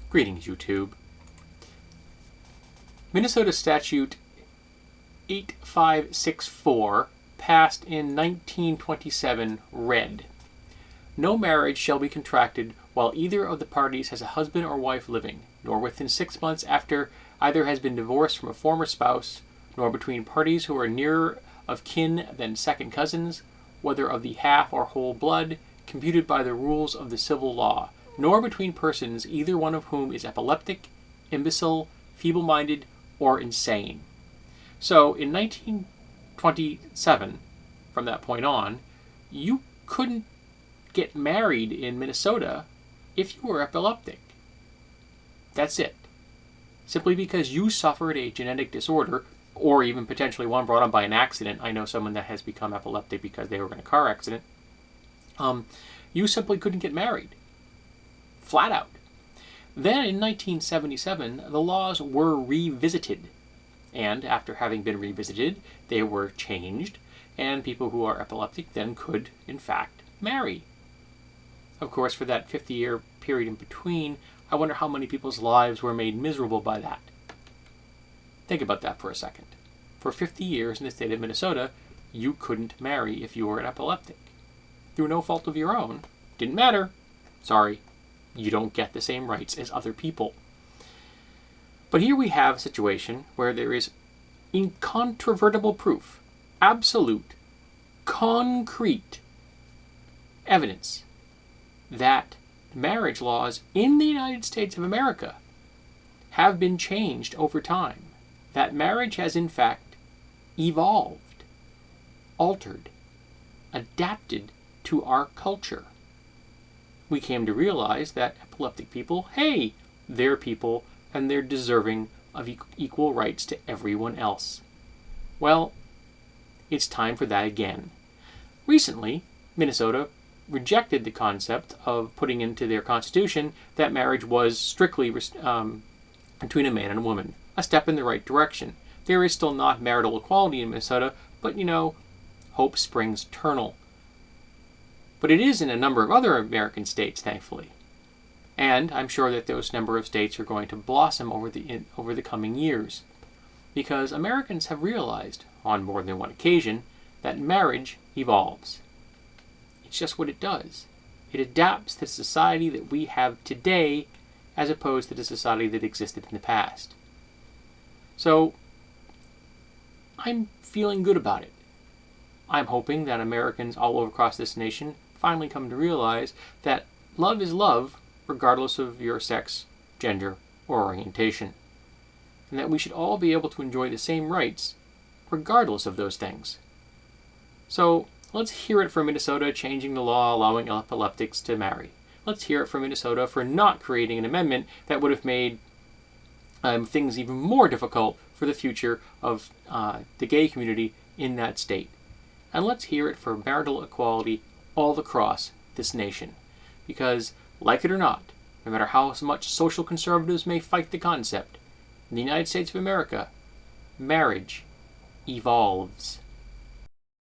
Greetings, YouTube. Minnesota Statute 8564, passed in 1927, read, "No marriage shall be contracted while either of the parties has a husband or wife living, nor within 6 months after either has been divorced from a former spouse, nor between parties who are nearer of kin than second cousins, whether of the half or whole blood, computed by the rules of the civil law, nor between persons either one of whom is epileptic, imbecile, feeble-minded, or insane." So in 1927, from that point on, you couldn't get married in Minnesota if you were epileptic. That's it. Simply because you suffered a genetic disorder, or even potentially one brought on by an accident. I know someone that has become epileptic because they were in a car accident. You simply couldn't get married. Flat out. Then in 1977, the laws were revisited. And after having been revisited, they were changed, and people who are epileptic then could, in fact, marry. Of course, for that 50-year period in between, I wonder how many people's lives were made miserable by that. Think about that for a second. For 50 years in the state of Minnesota, you couldn't marry if you were an epileptic. Through no fault of your own. Didn't matter. Sorry. You don't get the same rights as other people. But here we have a situation where there is incontrovertible proof, absolute, concrete evidence that marriage laws in the United States of America have been changed over time. That marriage has in fact evolved, altered, adapted to our culture. We came to realize that epileptic people, hey, they're people and they're deserving of equal rights to everyone else. Well, it's time for that again. Recently, Minnesota rejected the concept of putting into their constitution that marriage was strictly between a man and a woman. A step in the right direction. There is still not marital equality in Minnesota, but hope springs eternal. But it is in a number of other American states, thankfully. And I'm sure that those number of states are going to blossom over the coming years. Because Americans have realized, on more than one occasion, that marriage evolves. It's just what it does. It adapts to the society that we have today as opposed to the society that existed in the past. So, I'm feeling good about it. I'm hoping that Americans all over across this nation finally come to realize that love is love regardless of your sex, gender, or orientation. And that we should all be able to enjoy the same rights regardless of those things. So, let's hear it for Minnesota changing the law allowing epileptics to marry. Let's hear it for Minnesota for not creating an amendment that would have made things even more difficult for the future of the gay community in that state. And let's hear it for marital equality all across this nation. Because, like it or not, no matter how much social conservatives may fight the concept, in the United States of America, marriage evolves.